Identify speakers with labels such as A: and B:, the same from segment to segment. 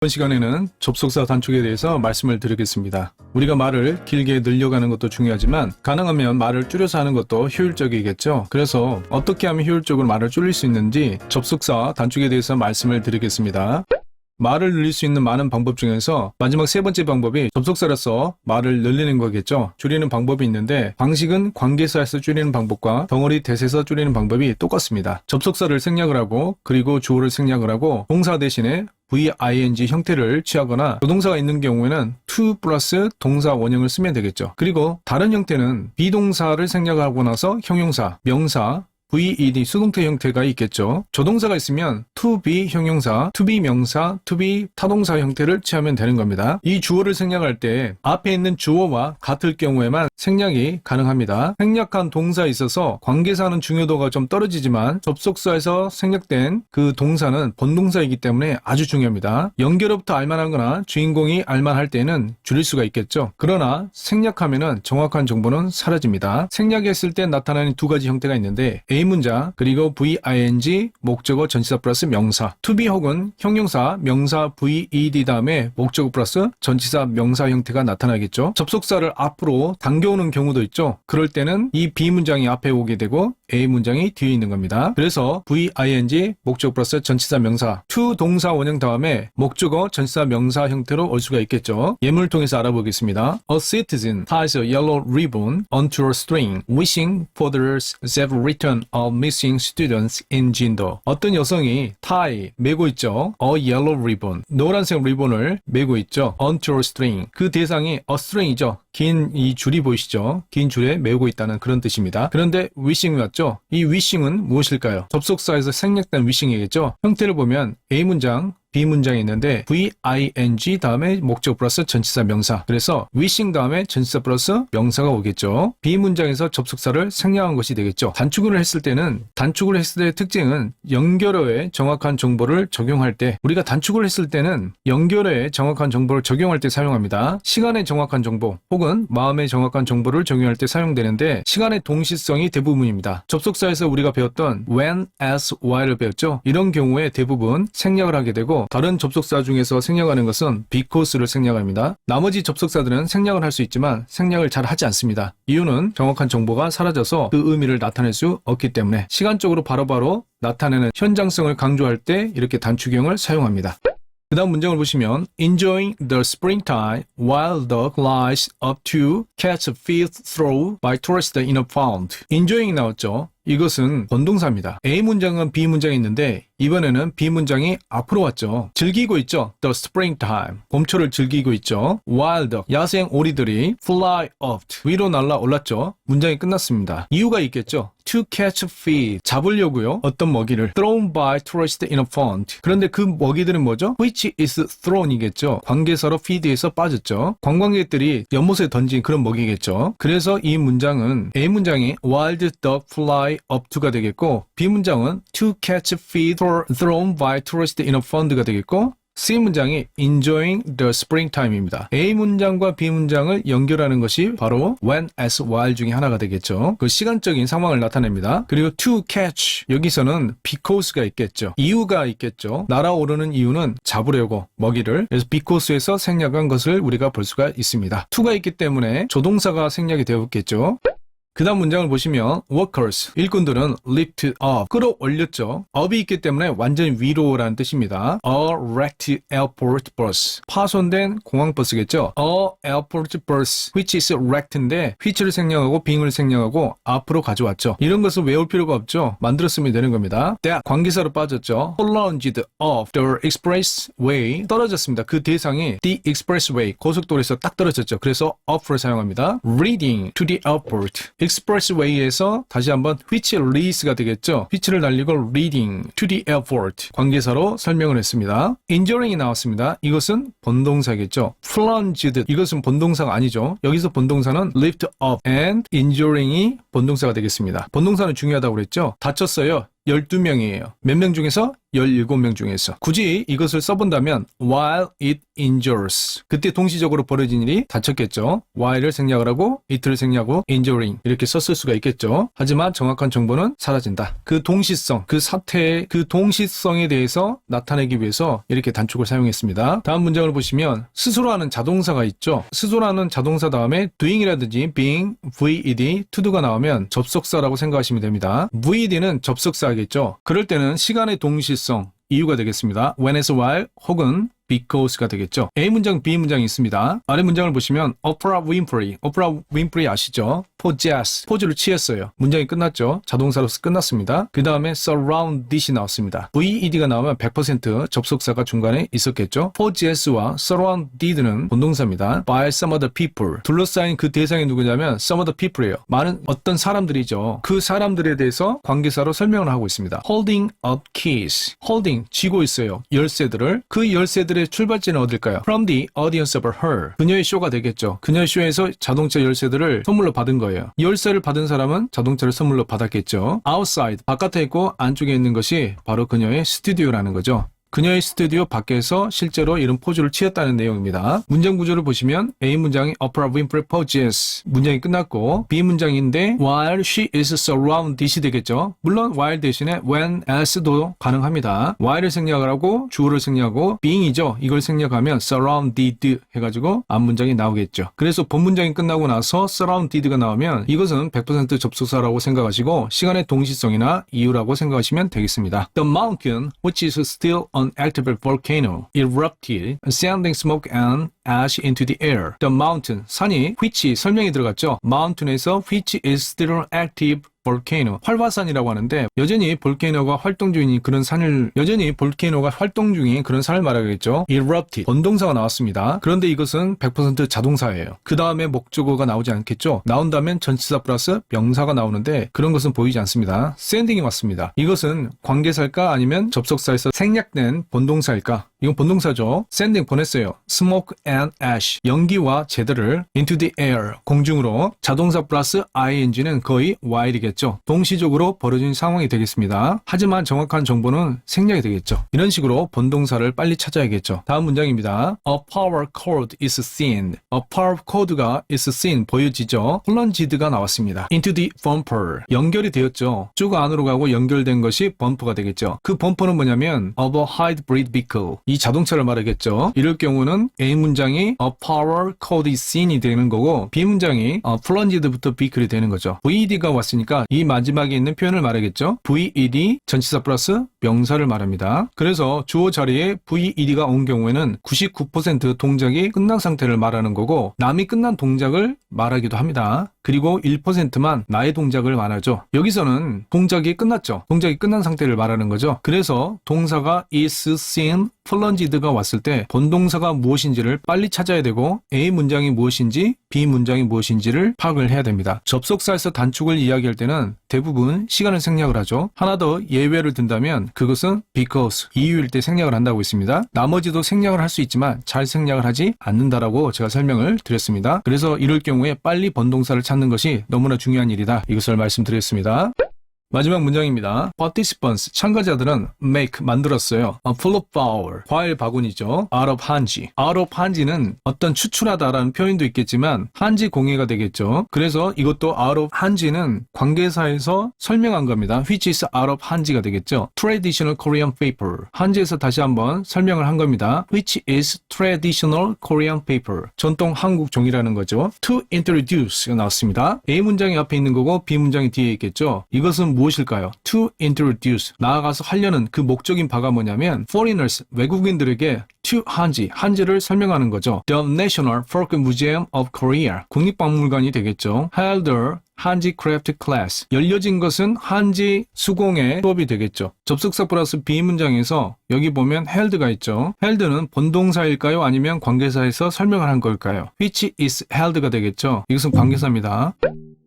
A: 이번 시간에는 접속사 단축에 대해서 말씀을 드리겠습니다. 우리가 말을 길게 늘려가는 것도 중요하지만 가능하면 말을 줄여서 하는 것도 효율적이겠죠. 그래서 어떻게 하면 효율적으로 말을 줄일 수 있는지 접속사 단축에 대해서 말씀을 드리겠습니다. 말을 늘릴 수 있는 많은 방법 중에서 마지막 세 번째 방법이 접속사로서 말을 늘리는 거겠죠. 줄이는 방법이 있는데 방식은 관계사에서 줄이는 방법과 덩어리 대세에서 줄이는 방법이 똑같습니다. 접속사를 생략을 하고 그리고 주어를 생략을 하고 동사 대신에 VING 형태를 취하거나 조동사가 있는 경우에는 to 플러스 동사 원형을 쓰면 되겠죠. 그리고 다른 형태는 비동사를 생략하고 나서 형용사, 명사, VED 수동태 형태가 있겠죠. 조동사가 있으면 to be 형용사, to be 명사, to be 타동사 형태를 취하면 되는 겁니다. 이 주어를 생략할 때 앞에 있는 주어와 같을 경우에만 생략이 가능합니다. 생략한 동사에 있어서 관계사는 중요도가 좀 떨어지지만 접속사에서 생략된 그 동사는 본동사이기 때문에 아주 중요합니다. 연결어부터 알만하거나 주인공이 알만할 때는 줄일 수가 있겠죠. 그러나 생략하면은 정확한 정보는 사라집니다. 생략했을 때 나타나는 두 가지 형태가 있는데 A문장 그리고 VING 목적어 전치사 플러스 명사 to be 혹은 형용사 명사 VED 다음에 목적어 플러스 전치사 명사 형태가 나타나겠죠. 접속사를 앞으로 당겨오는 경우도 있죠. 그럴 때는 이 B문장이 앞에 오게 되고 A문장이 뒤에 있는 겁니다. 그래서 VING 목적어 플러스 전치사 명사 to 동사 원형 다음에 목적어 전치사 명사 형태로 올 수가 있겠죠. 예문을 통해서 알아보겠습니다. A citizen ties a yellow ribbon onto a string wishing for the safe return of missing students in Jindo. 어떤 여성이 tie, 메고 있죠. A yellow ribbon, 노란색 리본을 메고 있죠. onto a string, 그 대상이 a string이죠. 긴 이 줄이 보이시죠? 긴 줄에 메고 있다는 그런 뜻입니다. 그런데 wishing이 맞죠? 이 wishing은 무엇일까요? 접속사에서 생략된 wishing이겠죠? 형태를 보면 A문장, B문장이 있는데 VING 다음에 목적 플러스 전치사 명사, 그래서 wishing 다음에 전치사 플러스 명사가 오겠죠. B문장에서 접속사를 생략한 것이 되겠죠. 단축을 했을 때는 단축을 했을 때의 특징은 연결어에 정확한 정보를 적용할 때, 우리가 단축을 했을 때는 연결어에 정확한 정보를 적용할 때 사용합니다. 시간의 정확한 정보 혹은 마음의 정확한 정보를 적용할 때 사용되는데 시간의 동시성이 대부분입니다. 접속사에서 우리가 배웠던 when, as, while을 배웠죠. 이런 경우에 대부분 생략을 하게 되고 다른 접속사 중에서 생략하는 것은 because를 생략합니다. 나머지 접속사들은 생략을 할 수 있지만 생략을 잘 하지 않습니다. 이유는 정확한 정보가 사라져서 그 의미를 나타낼 수 없기 때문에 시간적으로 바로바로 나타내는 현장성을 강조할 때 이렇게 단축형을 사용합니다. 그 다음 문장을 보시면 Enjoying the springtime while the lies up to catch a field throw by tourists in a pond. Enjoying 나왔죠. 이것은 본동사입니다. A문장은 B문장이 있는데 이번에는 B문장이 앞으로 왔죠. 즐기고 있죠. The springtime. 봄철을 즐기고 있죠. While the 야생 오리들이 fly up. 위로 날아올랐죠. 문장이 끝났습니다. 이유가 있겠죠. To catch a fish. 잡으려고요. 어떤 먹이를. Thrown by tourists in a pond. 그런데 그 먹이들은 뭐죠? Which is thrown이겠죠. 관계사로 feed에서 빠졌죠. 관광객들이 연못에 던진 그런 먹이겠죠. 그래서 이 문장은 A문장이 Wild duck fly up to가 되겠고 B문장은 to catch a fish thrown by tourists in a pond가 되겠고 C문장이 enjoying the springtime입니다. A문장과 B문장을 연결하는 것이 바로 when, as, while 중에 하나가 되겠죠. 그 시간적인 상황을 나타냅니다. 그리고 to catch, 여기서는 because가 있겠죠. 이유가 있겠죠. 날아오르는 이유는 잡으려고 먹이를. 그래서 because에서 생략한 것을 우리가 볼 수가 있습니다. to가 있기 때문에 조동사가 생략이 되었겠죠. 그 다음 문장을 보시면 workers, 일꾼들은 lift up, 끌어올렸죠. up이 있기 때문에 완전 위로라는 뜻입니다. A wrecked airport bus, 파손된 공항버스겠죠. A airport bus which is wrecked인데 which를 생략하고 being을 생략하고 앞으로 가져왔죠. 이런 것을 외울 필요가 없죠. 만들었으면 되는 겁니다. that, 관계사로 빠졌죠. plunged off the expressway, 떨어졌습니다. 그 대상이 the expressway, 고속도로에서 딱 떨어졌죠. 그래서 off를 사용합니다. reading to the airport, expressway에서 다시 한번 which leads가 되겠죠. which를 날리고 leading to the airport 관계사로 설명을 했습니다. enduring이 나왔습니다. 이것은 본동사겠죠. plunged, 이것은 본동사가 아니죠. 여기서 본동사는 lift up and enduring이 본동사가 되겠습니다. 본동사는 중요하다고 그랬죠. 다쳤어요. 12명이에요. 몇 명 중에서 17명 중에서. 굳이 이것을 써본다면 while it injures. 그때 동시적으로 벌어진 일이 다쳤겠죠. while을 생략을 하고 it를 생략하고 injuring 이렇게 썼을 수가 있겠죠. 하지만 정확한 정보는 사라진다. 그 동시성, 그 사태의 그 동시성에 대해서 나타내기 위해서 이렇게 단축을 사용했습니다. 다음 문장을 보시면 스스로 하는 자동사가 있죠. 스스로 하는 자동사 다음에 doing이라든지 being, VED, to do가 나오면 접속사라고 생각하시면 됩니다. VED는 접속사겠죠. 그럴 때는 시간의 동시성, 이유가 되겠습니다. when에서 while 혹은 because가 되겠죠. A 문장, B 문장이 있습니다. 아래 문장을 보시면 Oprah Winfrey 아시죠? possess, 포즈를 취했어요. 문장이 끝났죠. 자동사로서 끝났습니다. 그 다음에 surround it이 나왔습니다. VED가 나오면 100% 접속사가 중간에 있었겠죠. possess와 surround it는 본동사입니다. by some other people. 둘러싸인 그 대상이 누구냐면 some other people이에요. 많은 어떤 사람들이죠. 그 사람들에 대해서 관계사로 설명을 하고 있습니다. holding up keys. holding, 쥐고 있어요. 열쇠들을. 그 열쇠들의 출발지는 어딜까요? From the audience of her. 그녀의 쇼가 되겠죠. 그녀의 쇼에서 자동차 열쇠들을 선물로 받은 거예요. 열쇠를 받은 사람은 자동차를 선물로 받았겠죠. outside, 바깥에 있고 안쪽에 있는 것이 바로 그녀의 스튜디오라는 거죠. 그녀의 스튜디오 밖에서 실제로 이런 포즈를 취했다는 내용입니다. 문장 구조를 보시면 A 문장이 Oprah Winfrey poses 문장이 끝났고 B 문장인데 while she is surrounded it이 되겠죠. 물론 while 대신에 when as도 가능합니다. while을 생략을 하고 주어를 생략하고 being이죠. 이걸 생략하면 surrounded 해가지고 앞 문장이 나오겠죠. 그래서 본 문장이 끝나고 나서 surrounded가 나오면 이것은 100% 접속사라고 생각하시고 시간의 동시성이나 이유라고 생각하시면 되겠습니다. The mountain, which is still an active volcano, erupted, sending smoke and ash into the air. The mountain, 산이 which 설명이 들어갔죠. mountain에서 which is still an active 볼케이노, 활화산이라고 하는데 여전히 볼케이노가 활동 중인 그런 산을 말하겠죠. erupted, 본동사가 나왔습니다. 그런데 이것은 100% 자동사예요. 그 다음에 목적어가 나오지 않겠죠. 나온다면 전치사 플러스 명사가 나오는데 그런 것은 보이지 않습니다. sending이 왔습니다. 이것은 관계사일까 아니면 접속사에서 생략된 본동사일까? 이건 본동사죠. sending 보냈어요. smoke and ash, 연기와 재들을 into the air, 공중으로. 자동사 플러스 ing는 거의 while이겠죠. 동시적으로 벌어진 상황이 되겠습니다. 하지만 정확한 정보는 생략이 되겠죠. 이런 식으로 본동사를 빨리 찾아야겠죠. 다음 문장입니다. A power cord is seen. A power cord가 is seen, 보여지죠. plunged가 나왔습니다. into the bumper, 연결이 되었죠. 쭉 안으로 가고 연결된 것이 범퍼가 되겠죠. 그 범퍼는 뭐냐면 of a hybrid vehicle, 이 자동차를 말하겠죠. 이럴 경우는 A 문장이 A power cord is seen이 되는 거고 B 문장이 plunged부터 vehicle이 되는 거죠. VED가 왔으니까 이 마지막에 있는 표현을 말하겠죠. VED 전치사 플러스 명사를 말합니다. 그래서 주어 자리에 VED가 온 경우에는 99% 동작이 끝난 상태를 말하는 거고 남이 끝난 동작을 말하기도 합니다. 그리고 1%만 나의 동작을 말하죠. 여기서는 동작이 끝났죠. 동작이 끝난 상태를 말하는 거죠. 그래서 동사가 is seen, plunged가 왔을 때 본동사가 무엇인지를 빨리 찾아야 되고 A 문장이 무엇인지 B 문장이 무엇인지를 파악을 해야 됩니다. 접속사에서 단축을 이야기할 때는 대부분 시간을 생략을 하죠. 하나 더 예외를 든다면 그것은 because, 이유일 때 생략을 한다고 했습니다. 나머지도 생략을 할 수 있지만 잘 생략을 하지 않는다라고 제가 설명을 드렸습니다. 그래서 이럴 경우에 빨리 본동사를 찾는 것이 너무나 중요한 일이다. 이것을 말씀드렸습니다. 마지막 문장입니다. Participants, 참가자들은 make, 만들었어요. full of flour, 과일 바구니죠. out of 한지. out of 한지는 어떤 추출하다라는 표현도 있겠지만 한지 공예가 되겠죠. 그래서 이것도 out of 한지는 관계사에서 설명한 겁니다. which is out of 한지가 되겠죠. traditional Korean paper. 한지에서 다시 한번 설명을 한 겁니다. which is traditional Korean paper. 전통 한국 종이라는 거죠. to introduce가 나왔습니다. A 문장이 앞에 있는 거고 B 문장이 뒤에 있겠죠. 이것은 무엇일까요? To introduce, 나아가서 하려는 그 목적인 바가 뭐냐면 foreigners, 외국인들에게 to 한지, 한지를 설명하는 거죠. The National Folk Museum of Korea, 국립박물관이 되겠죠. held a 한지 크래프트 클래스, 열려진 것은 한지 수공의 수업이 되겠죠. 접속사 플러스 B 문장에서 여기 보면 held가 있죠. held는 본동사일까요? 아니면 관계사에서 설명을 한 걸까요? which is held가 되겠죠. 이것은 관계사입니다.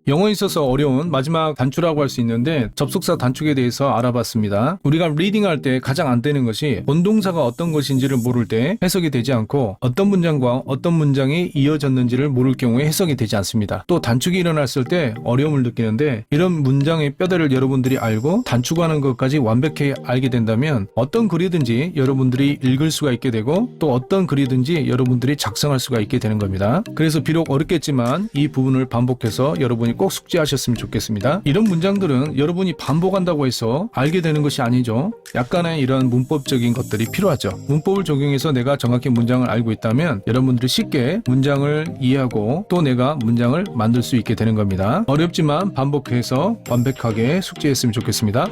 A: 영어에 있어서 어려운 마지막 단추라고 할 수 있는데 접속사 단축에 대해서 알아봤습니다. 우리가 리딩할 때 가장 안 되는 것이 본동사가 어떤 것인지를 모를 때 해석이 되지 않고 어떤 문장과 어떤 문장이 이어졌는지를 모를 경우에 해석이 되지 않습니다. 또 단축이 일어났을 때 어려움을 느끼는데 이런 문장의 뼈대를 여러분들이 알고 단축하는 것까지 완벽히 알게 된다면 어떤 글이든지 여러분들이 읽을 수가 있게 되고 또 어떤 글이든지 여러분들이 작성할 수가 있게 되는 겁니다. 그래서 비록 어렵겠지만 이 부분을 반복해서 여러분이 꼭 숙지하셨으면 좋겠습니다. 이런 문장들은 여러분이 반복한다고 해서 알게 되는 것이 아니죠. 약간의 이런 문법적인 것들이 필요하죠. 문법을 적용해서 내가 정확히 문장을 알고 있다면 여러분들이 쉽게 문장을 이해하고 또 내가 문장을 만들 수 있게 되는 겁니다. 어렵지만 반복해서 완벽하게 숙지했으면 좋겠습니다.